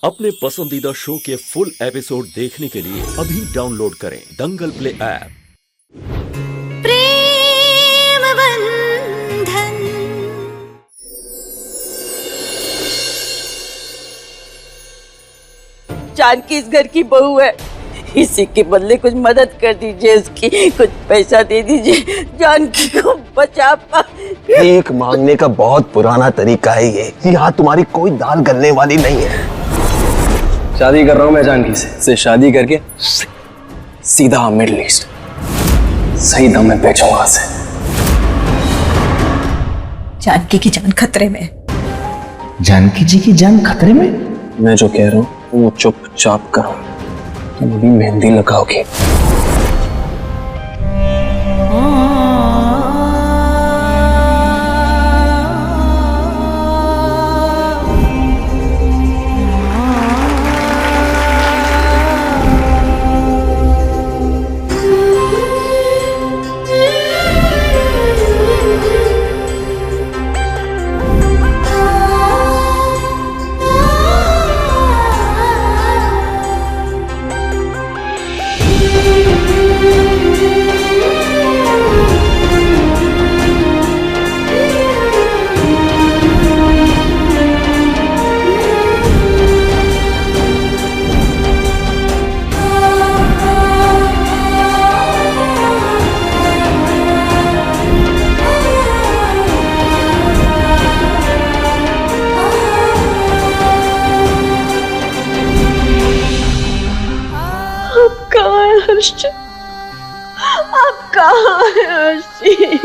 अपने पसंदीदा शो के फुल एपिसोड देखने के लिए अभी डाउनलोड करें दंगल प्ले ऐप। प्रेम बंधन। जानकी इस घर की बहू है, इसी के बदले कुछ मदद कर दीजिए, उसकी कुछ पैसा दे दीजिए, जानकी को बचा पा। भीख मांगने का बहुत पुराना तरीका है ये। यहाँ तुम्हारी कोई दाल गलने वाली नहीं है। शादी कर रहा हूँ मैं जानकी से शादी करके सीधा मिडिल ईस्ट सही दाम में बेचूंगा से। जानकी की जान खतरे में। जानकी जी की जान खतरे में? मैं जो कह रहा हूँ वो चुपचाप करो, तुम अभी मेहंदी लगाओगे। आप कहाँ हैं अर्शी?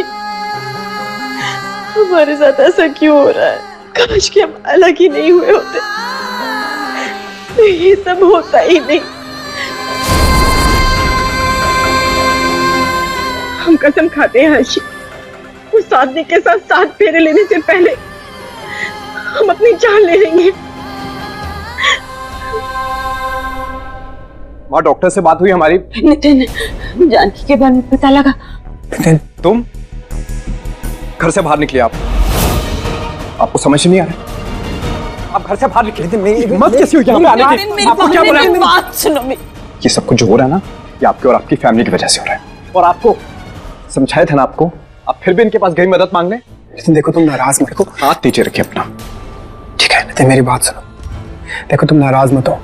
हमारे साथ ऐसा क्यों हो रहा है? काश कि हम अलग ही नहीं हुए होते, तो ये सब होता ही नहीं। हम कसम खाते हैं अर्शी, उस आदमी के साथ 7 फेरे लेने से पहले हम अपनी जान ले लेंगे। वहाँ डॉक्टर से बात हुई हमारी। नितिन, जानकी के बारे में पता लगा? नितिन, तुम घर से बाहर निकले। आपको समझ नहीं आ रहा? आप घर से बाहर निकले थे। मेरी हिम्मत कैसी हुई यहाँ पे आने की? आपको क्या बोला? बात सुनो मेरी। ये सब कुछ जो हो रहा है ना, ये आपके और आपकी फैमिली की वजह से हो रहा है। और आपको समझाया था ना आपको, आप फिर भी इनके पास गई मदद मांगने। नितिन देखो, तुम नाराज मत हो। हाथ नीचे रखिए अपना। ठीक है नितिन, मेरी बात सुनो। देखो तुम नाराज मत हो,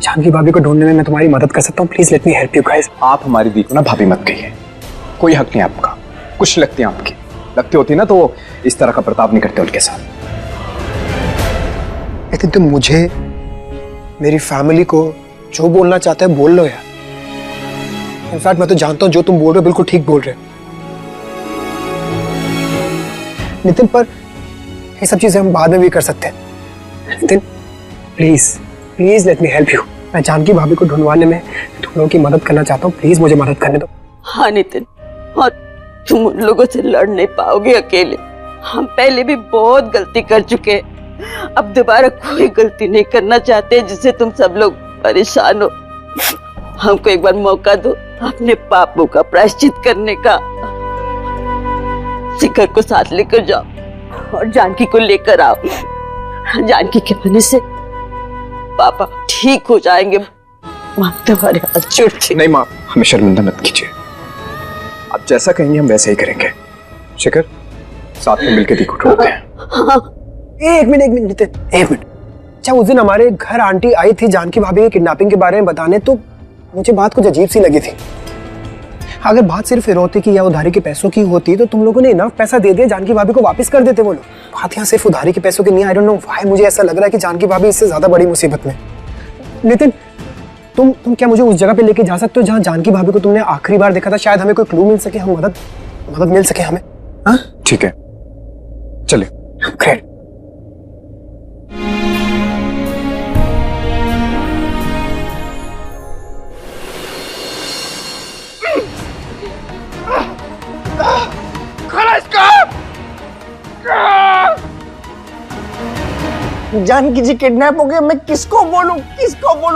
जानकी भाभी को ढूंढने में मैं तुम्हारी मदद कर सकता हूँ। Please let me help you guys. आप हमारी दी को ना भाभी मत कहिए, कोई हक नहीं आपका। कुछ लगती है आपकी, लगती होती ना तो वो इस तरह का बर्ताव नहीं करते उनके साथ। लेकिन तुम मुझे, मेरी फैमिली को जो बोलना चाहते हैं बोल लो यार। इनफैक्ट मैं तो जानता हूँ जो तुम बोल रहे हो बिल्कुल ठीक बोल रहे हो नितिन, पर ये सब चीजें हम बाद में भी कर सकते हैं। Nitin please please let me help you. मैं जानकी भाभी को ढूंढवाने में तुम लोगों की मदद करना चाहता हूँ। प्लीज मुझे मदद करने दो। हाँ नितिन, और तुम उन लोगों से लड़ नहीं पाओगे अकेले। हम पहले भी बहुत गलती कर चुके हैं, अब दोबारा कोई गलती नहीं करना चाहते जिससे तुम सब लोग परेशान हो। हमको एक बार मौका दो अपने पापों का प्रायश्चित करने का। शिखर को साथ लेकर जाओ और जानकी को लेकर आओ। जानकी के होने से पापा ठीक हो जाएंगे। माँ तुम्हारे हाथ जोड़ती। नहीं माँ, हमें शर्मिंदा मत कीजिए। आप जैसा कहेंगे हम वैसे ही करेंगे। शिखर, साथ में मिलकर दी को ढूंढते हैं। हाँ। एक मिनट नितिन, एक मिनट। अच्छा उस दिन हमारे घर आंटी आई थी जानकी भाभी की किडनैपिंग के बारे में बताने, तो मुझे बात कुछ अजीब सी लगी थी। अगर बात सिर्फ फिरौती की या उधारी के पैसों की होती तो तुम लोगों ने इनफ पैसा दे दिया, जानकी भाभी को वापस कर देते वो लोग। बात यहाँ सिर्फ उधारी के पैसों की नहीं। आई डोंट नो व्हाई मुझे ऐसा लग रहा है कि जानकी भाभी इससे ज्यादा बड़ी मुसीबत में। नितिन तुम क्या मुझे उस जगह पे लेके जा सकते हो जहाँ जानकी भाभी को तुमने आखिरी बार देखा था? शायद हमें कोई क्लू मिल सके, हम मदद मिल सके हमें। हाँ ठीक है, चलिए। ग्रेट। जानकी जी किडनैप हो गए। मैं किसको बोलूं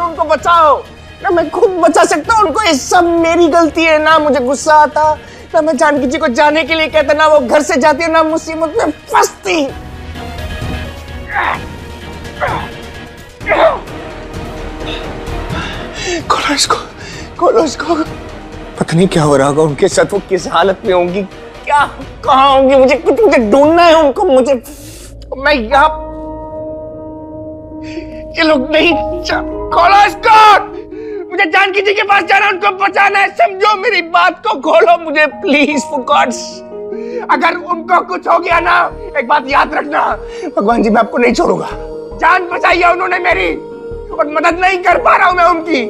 उनको बचाओ। ना मैं खुद बचा सकता हूँ उनको। ये सब मेरी गलती है। ना मुझे गुस्सा आता, ना मैं जानकी जी को जाने के लिए कहता, ना वो घर से जाती है, ना मुसीबत में फंसती। इसको, खोलो इसको। पता नहीं क्या हो रहा होगा उनके साथ, वो किस हालत में होंगी, क्या कहाँ होंगी, मुझे ढूंढना है उनको। मैं यहाँ, ये लोग नहीं, खोलो इसको, मुझे जानकी जी के पास जाना, उनको बचाना है, समझो मेरी बात को, खोलो मुझे प्लीज फॉर गॉड्स। अगर उनको कुछ हो गया ना, एक बात याद रखना, भगवान जी मैं आपको नहीं छोड़ूंगा। जान बचाई है उन्होंने मेरी, और मदद नहीं कर पा रहा हूं मैं उनकी।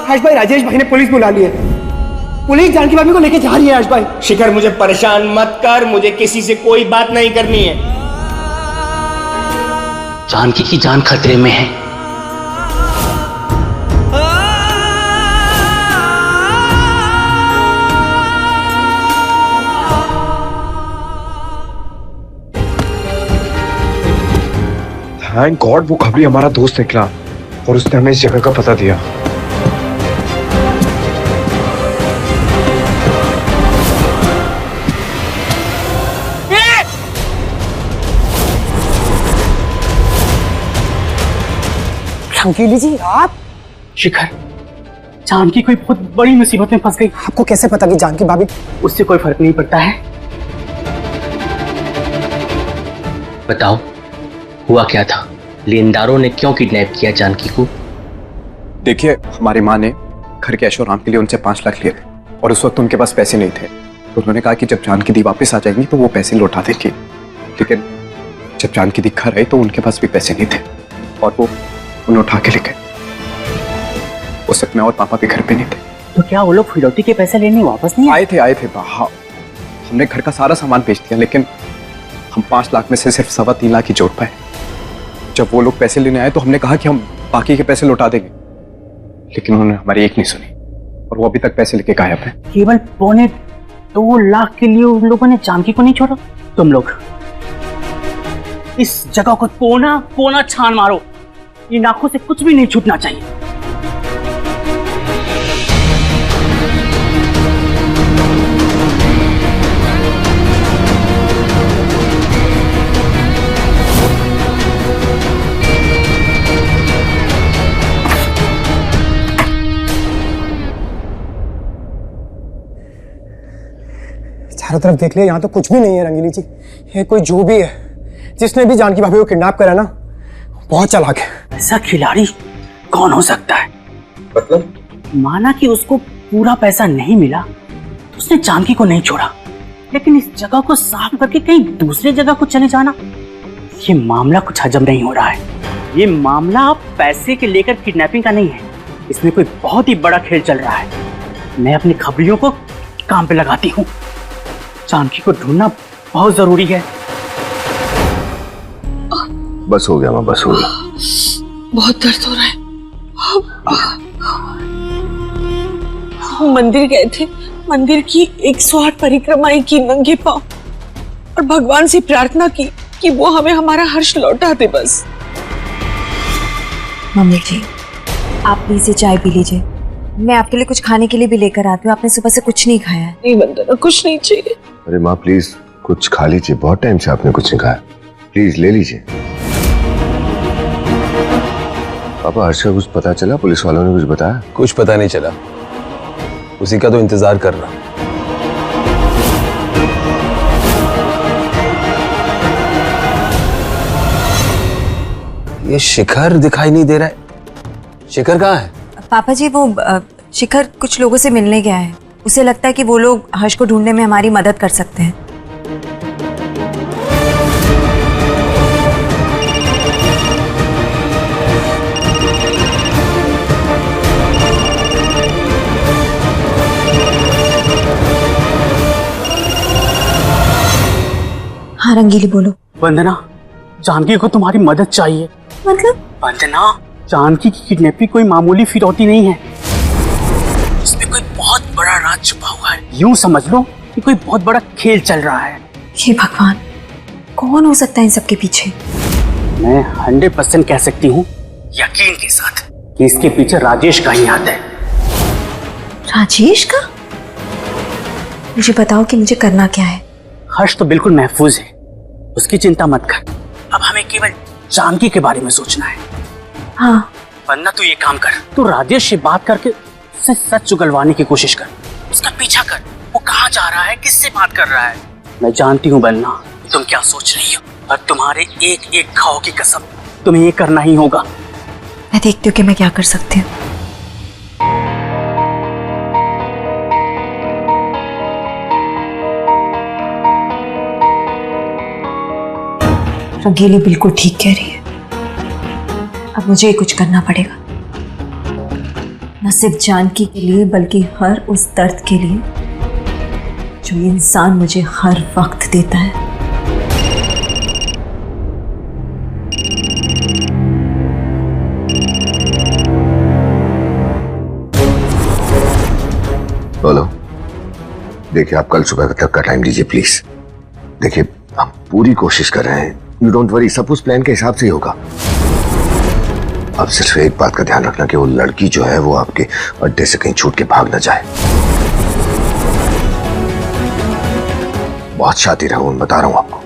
आश भाई, राजेश भाई ने पुलिस बुला ली है। पुलिस जानकी भाभी को लेके जा रही है। आश भाई, शिखर मुझे परेशान मत कर, मुझे किसी से कोई बात नहीं करनी है। जानकी की जान खतरे में है। थैंक गॉड वो खबरी हमारा दोस्त निकला और उसने हमें इस जगह का पता दिया। रंगीली जी, आप? शिखर, जानकी कोई बहुत बड़ी मुसीबत में फंस गई। आपको कैसे पता कि जानकी भाभी? उससे कोई फर्क नहीं पड़ता है। बताओ, हुआ क्या था? लेनदारों ने क्यों किडनैप किया जानकी को? देखिए, हमारी माँ ने घर के ऐशो-आराम के लिए उनसे 5 लाख लिए थे और उस वक्त उनके पास पैसे नहीं थे, तो उन्होंने कहा कि जब जानकी दी वापस आ जाएंगी तो वो पैसे लौटा देंगे। लेकिन जब जानकी दी घर आई तो उनके पास भी पैसे नहीं थे और वो उन्हें उठा के ले गए। उस वक्त मैं और पापा भी घर पे नहीं थे। तो क्या वो लोग फिरौती के पैसे लेने वापस नहीं आए थे? हाँ, हमने घर का सारा सामान बेच दिया, लेकिन हम 5 लाख में से सिर्फ 3.25 लाख ही जोड़ पाए। जब वो लोग पैसे लेने आए तो हमने कहा कि हम बाकी के पैसे लौटा देंगे, लेकिन उन्होंने हमारी एक नहीं सुनी और वो अभी तक पैसे लेके गायब है। केवल 2.25 लाख के लिए उन लोगों ने जानकी को नहीं छोड़ा? तुम लोग इस जगह को कोना कोना छान मारो, इन आंखों से कुछ भी नहीं छूटना चाहिए। चारों तरफ देख लिया, यहाँ तो कुछ भी नहीं है रंगीली जी। ये कोई जो भी है, जिसने भी जानकी भाभी को किडनैप करा ना, बहुत चालाक है। ऐसा खिलाड़ी कौन हो सकता है? मतलब? माना कि उसको पूरा पैसा नहीं मिला तो उसने जानकी को नहीं छोड़ा, लेकिन इस जगह को साफ करके कहीं दूसरी जगह को चले जाना, ये मामला कुछ हजम नहीं हो रहा है। ये मामला पैसे के लेकर किडनैपिंग का नहीं है, इसमें कोई बहुत ही बड़ा खेल चल रहा है। मैं अपनी खबरियों को काम पे लगाती हूँ। जानकी को ढूंढना बहुत जरूरी है। बस हो गया माँ, बस हो गया। बहुत दर्द हो रहा है। हम मंदिर गए थे, मंदिर की 108 परिक्रमाएं की नंगे पांव और भगवान से प्रार्थना की कि वो हमें हमारा हर्ष लौटा दे। बस मम्मी जी, आप प्लीज ये चाय पी लीजिए, मैं आपके लिए कुछ खाने के लिए भी लेकर आती हूँ। आपने सुबह से कुछ नहीं खाया है। नहीं वंदना, कुछ नहीं चाहिए। अरे माँ प्लीज कुछ खा लीजिए, बहुत टाइम से आपने कुछ नहीं खाया, प्लीज ले लीजिए। पापा, हर्ष का कुछ पता चला? पुलिस वालों ने कुछ बताया? कुछ पता नहीं चला, उसी का तो इंतजार कर रहा। ये शिखर दिखाई नहीं दे रहा है। शिखर कहाँ है? पापा जी वो शिखर कुछ लोगों से मिलने गया है। उसे लगता है कि वो लोग हर्ष को ढूंढने में हमारी मदद कर सकते हैं। हाँ रंगीली बोलो। वंदना, जानकी को तुम्हारी मदद चाहिए। मतलब? वंदना, जानकी की किडनैपिंग कोई मामूली फिरौती नहीं है। इसमें कोई बहुत बड़ा राज छुपा हुआ है। यूं समझ लो कि कोई बहुत बड़ा खेल चल रहा है। हे भगवान, कौन हो सकता है इन सब के पीछे? मैं 100% कह सकती हूँ यकीन के साथ कि इसके पीछे राजेश का ही हाथ है। राजेश का? मुझे बताओ कि मुझे करना क्या है। हर्ष तो बिल्कुल महफूज है, उसकी चिंता मत कर। अब हमें केवल जानकी के बारे में सोचना है। हाँ। वरना तू ये काम कर, तू राजेश से बात करके उससे सच उगलवाने की कोशिश कर। उसका पीछा कर, वो कहाँ जा रहा है, किससे बात कर रहा है। मैं जानती हूँ बन्ना तुम क्या सोच रही हो, और तुम्हारे एक एक घाव की कसम तुम्हें ये करना ही होगा। मैं देखती हूँ कि मैं क्या कर सकती हूँ। रंगीली बिल्कुल ठीक कह रही है। अब मुझे कुछ करना पड़ेगा, न सिर्फ जानकी के लिए बल्कि हर उस दर्द के लिए जो ये इंसान मुझे हर वक्त देता है। बोलो। देखिए आप कल सुबह तक का टाइम दीजिए प्लीज। देखिए हम पूरी कोशिश कर रहे हैं, यू डोंट वरी, सब उस प्लान के हिसाब से ही होगा। अब सिर्फ एक बात का ध्यान रखना कि वो लड़की जो है वो आपके अड्डे से कहीं छूट के भाग ना जाए। बहुत शातिर है वो, मैं बता रहा हूं आपको।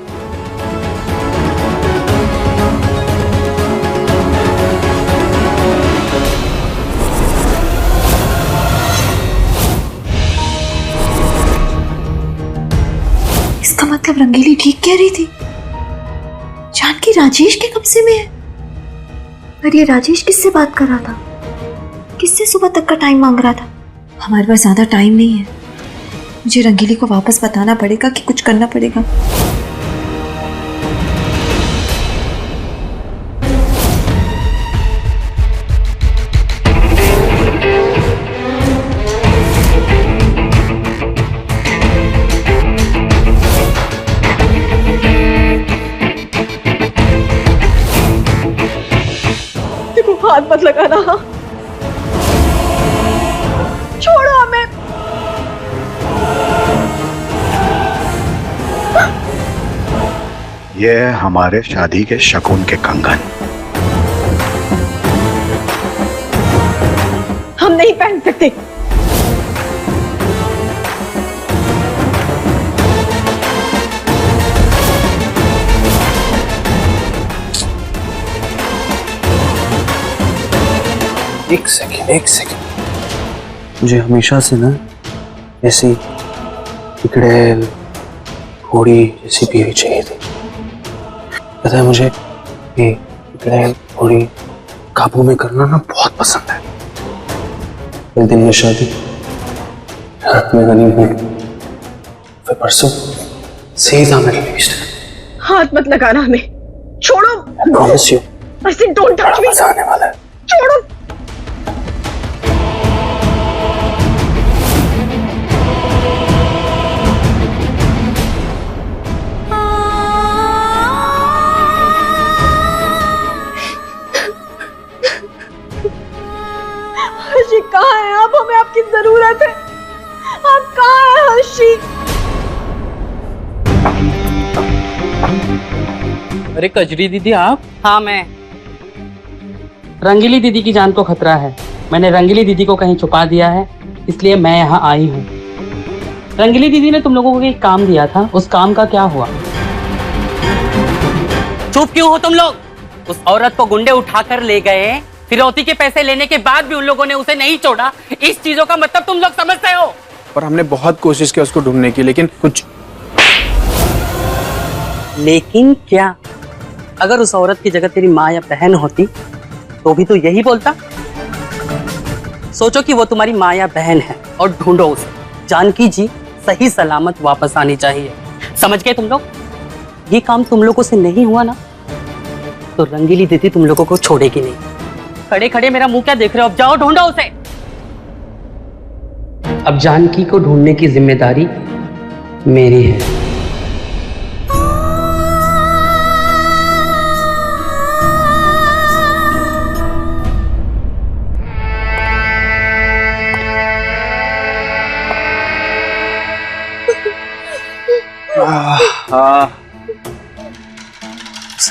इसका मतलब रंगीली ठीक कह रही थी, जानकी राजेश के कब्जे में है। पर ये राजेश किससे बात कर रहा था, किससे सुबह तक का टाइम मांग रहा था? हमारे पास ज्यादा टाइम नहीं है, मुझे रंगीली को वापस बताना पड़ेगा कि कुछ करना पड़ेगा। हाथ मत लगाना, छोड़ो हमें। ये है हमारे शादी के शगुन के कंगन। हम नहीं पहन सकते। एक सेकंड, मुझे हमेशा से ना ऐसी बिगड़ैल घोड़ी जैसी बीवी चाहिए थी। पता है मुझे ये बिगड़ैल घोड़ी काबू में करना ना बहुत पसंद है। कल दिन में शादी, रात में हनीमून, फिर परसों सीधा मिडिल ईस्ट। हाथ मत लगाना हमें, छोड़ो। Promise you, I said don't touch me। मजा आने वाला है। छोड़ो। हर्षी कहाँ है आप? हमें आपकी जरूरत है। आप कहाँ हैं हर्षी? अरे कजरी दीदी आप? हाँ मैं। रंगीली दीदी की जान को खतरा है। मैंने रंगीली दीदी को कहीं छुपा दिया है, इसलिए मैं यहाँ आई हूँ। रंगीली दीदी ने तुम लोगों को एक काम दिया था, उस काम का क्या हुआ? चुप क्यों हो तुम लोग? उस औरत को गुंडे उठाकर ले गए, फिरौती के पैसे लेने के बाद भी उन लोगों ने उसे नहीं छोड़ा। इस चीजों का मतलब तुम लोग समझते हो? और हमने बहुत कोशिश की उसको ढूंढने की, लेकिन कुछ। लेकिन क्या? अगर उस औरत की जगह तेरी माँ या बहन होती तो भी तो यही बोलता। सोचो कि वो तुम्हारी माँ या बहन है और ढूंढो उसे। जानकी जी सही सलामत वापस आनी चाहिए, समझ गए तुम लोग? ये काम तुम लोगों से नहीं हुआ ना तो रंगीली दीदी तुम लोगों को छोड़ेगी नहीं। खड़े खड़े मेरा मुंह क्या देख रहे हो? अब जाओ ढूंढो उसे। अब जानकी को ढूंढने की जिम्मेदारी मेरी है।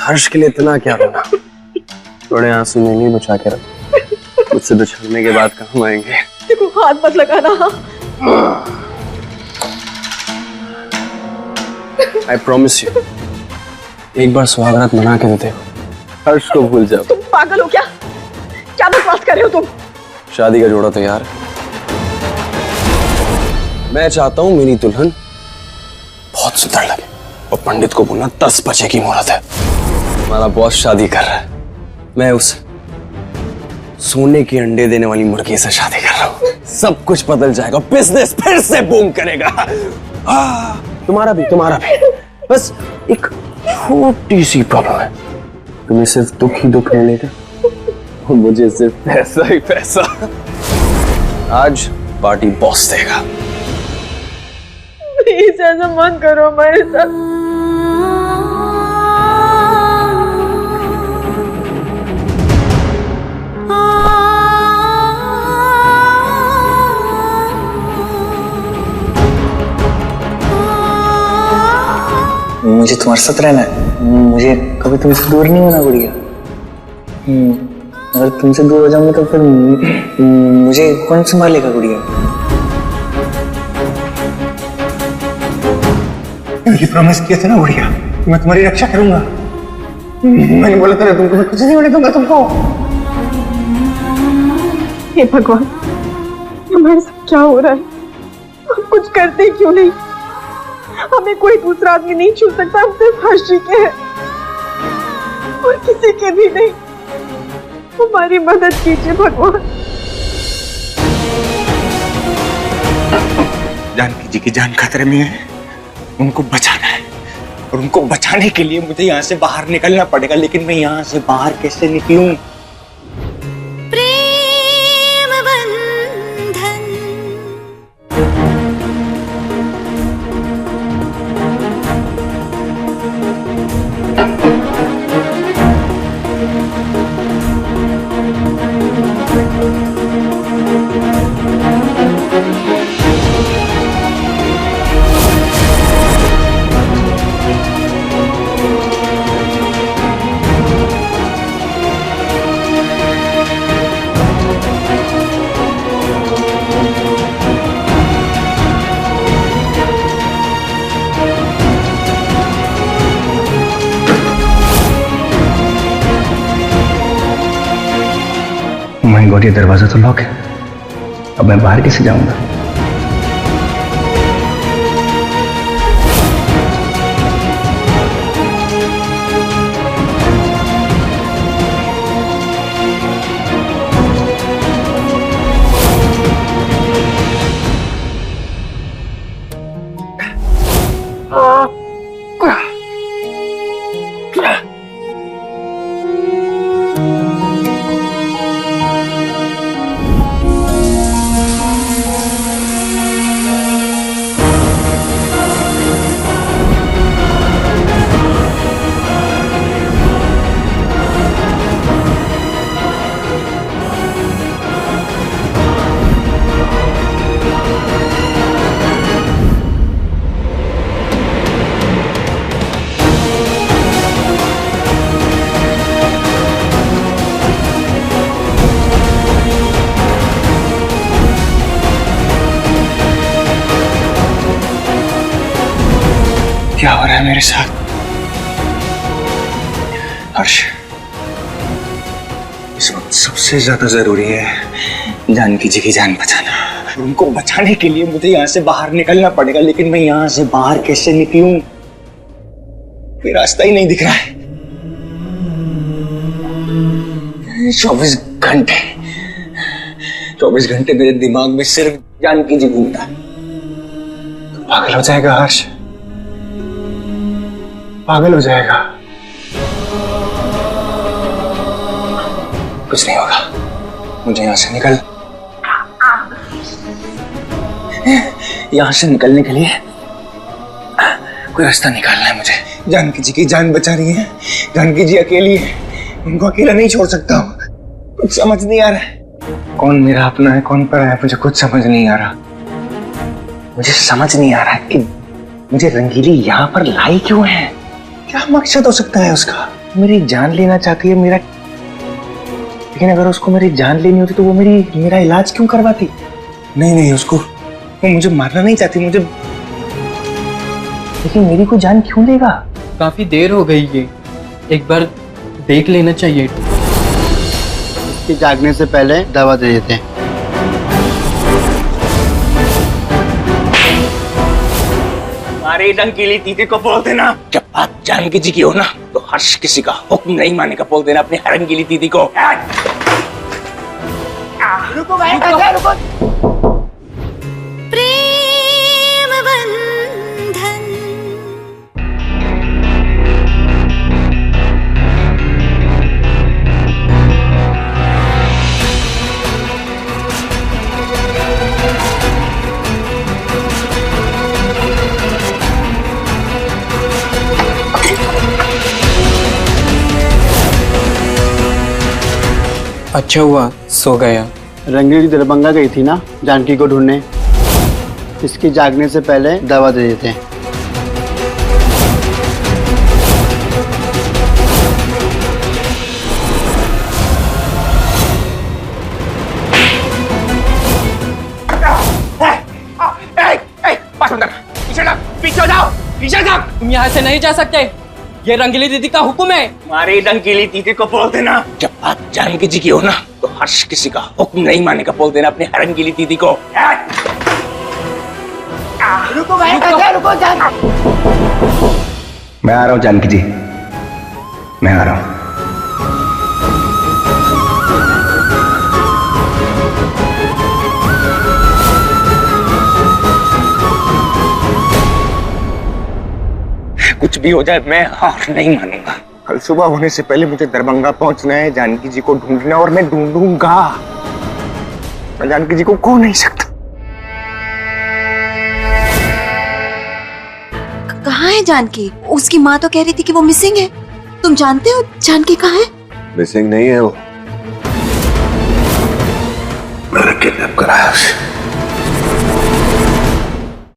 हर्ष के लिए इतना क्या रोना? थोड़े आंसू नहीं बचा के रख, मुझसे बिछड़ने के बाद काम आएंगे। देखो हाथ मत लगाना। I promise you, एक बार सुहागरात मना के देते हो, हर्ष को भूल जाओ। तुम पागल हो क्या? क्या बकवास कर रहे हो तुम? शादी का जोड़ा तैयार है। मैं चाहता हूं मेरी दुल्हन बहुत सुंदर लगे और पंडित को बोलना 10 बजे की मुहूर्त है। हमारा बॉस शादी कर रहा है, मैं उस सोने के अंडे देने वाली मुर्गी से शादी कर रहा हूं। सब कुछ बदल जाएगा, बिजनेस फिर से बूम करेगा। तुम्हारा भी बस एक छोटी सी प्रॉब्लम है, तुम्हें सिर्फ दुख ही दुख मिलेगा और मुझे सिर्फ पैसा ही पैसा। आज पार्टी बॉस देगा। प्लीज ऐसा मत करो हमारे साथ। मुझे तुम्हारे साथ रहना है, मुझे कभी तुमसे दूर नहीं होना गुड़िया। अगर तुमसे दूर हो जाऊंगा तो फिर मुझे कौन संभालेगा गुड़िया? मुझे प्रॉमिस किया था ना गुड़िया, मैं तुम्हारी रक्षा करूंगा। मैंने बोला था ना तुमको, मैं कुछ नहीं होने दूंगा तुमको। हे भगवान, हमारे साथ क्या हो रहा है? हम कुछ करते क्यों नहीं? हमें कोई दूसरा आदमी नहीं छू सकता, हम सिर्फ हर्ष जी के हैं और किसी के भी नहीं। हमारी मदद कीजिए भगवान। जानकी जी की जान खतरे में है, उनको बचाना है और उनको बचाने के लिए मुझे यहाँ से बाहर निकलना पड़ेगा। लेकिन मैं यहाँ से बाहर कैसे निकलूं? माय गॉड, ये दरवाजा तो लॉक है। अब मैं बाहर कैसे जाऊंगा? क्या हो रहा है मेरे साथ? हर्ष, इस वक्त सबसे ज्यादा जरूरी है जानकी जी की जान बचाना। उनको बचाने के लिए मुझे यहाँ से बाहर निकलना पड़ेगा। लेकिन मैं यहाँ से बाहर कैसे निकलूं? कोई रास्ता ही नहीं दिख रहा है। 24 घंटे 24 घंटे मेरे दिमाग में सिर्फ जानकी जी घूमता है। तो पागल हो जाएगा हर्ष, पागल हो जाएगा। कुछ नहीं होगा, मुझे यहाँ से निकलने के लिए कोई रास्ता निकालना है मुझे। जानकी जी की जान बचा रही है, जानकी जी अकेली है, उनको अकेला नहीं छोड़ सकता हूँ। कुछ समझ नहीं आ रहा है, कौन मेरा अपना है कौन पराया है, मुझे कुछ समझ नहीं आ रहा। मुझे समझ नहीं आ रहा है कि मुझे रंगीली यहाँ पर लाई क्यों है। क्या मकसद हो सकता है उसका? मेरी जान लेना चाहती है मेरा, लेकिन अगर उसको मेरी जान लेनी होती तो वो मेरा इलाज क्यों करवाती? नहीं, उसको वो मुझे मारना नहीं चाहती मुझे, लेकिन मेरी को जान क्यों लेगा? काफी देर हो गई है, एक बार देख लेना चाहिए। इसके जागने से पहले दवा दे देते हैं। हमारे रंगीली दीदी को बोल देना जब बात जानकी जी की हो ना तो हर्ष किसी का हुक्म नहीं मानेगा, बोल देना अपनी रंगीली दीदी को। रुको भाई, रुको। प्रेम बंधन। अच्छा हुआ सो गया। रंगीली दरभंगा गई थी ना जानकी को ढूंढने, इसके जागने से पहले दवा दे देते हैं। पीछे जाओ, पीछे जाओ। तुम यहाँ से नहीं जा सकते, ये रंगीली दीदी का हुक्म है। हमारी रंगीली दीदी को बोल देना जब बात जानकी जी की हो ना तो हर्ष किसी का हुक्म नहीं मानेगा, बोल देना अपनी रंगीली दीदी को। रुको भाई, रुको जान। मैं आ रहा हूँ जानकी जी, मैं आ रहा हूँ। कुछ भी हो जाए मैं हार नहीं मानूंगा। कल सुबह होने से पहले मुझे दरभंगा पहुंचना है, जानकी जी को ढूंढना और मैं ढूंढूंगा। मैं जानकी जी को खो नहीं सकता। कहाँ है जानकी? उसकी माँ तो कह रही थी कि वो मिसिंग है। तुम जानते हो जानकी कहाँ है? मिसिंग नहीं है वो, मैंने किडनैप कराया उसे।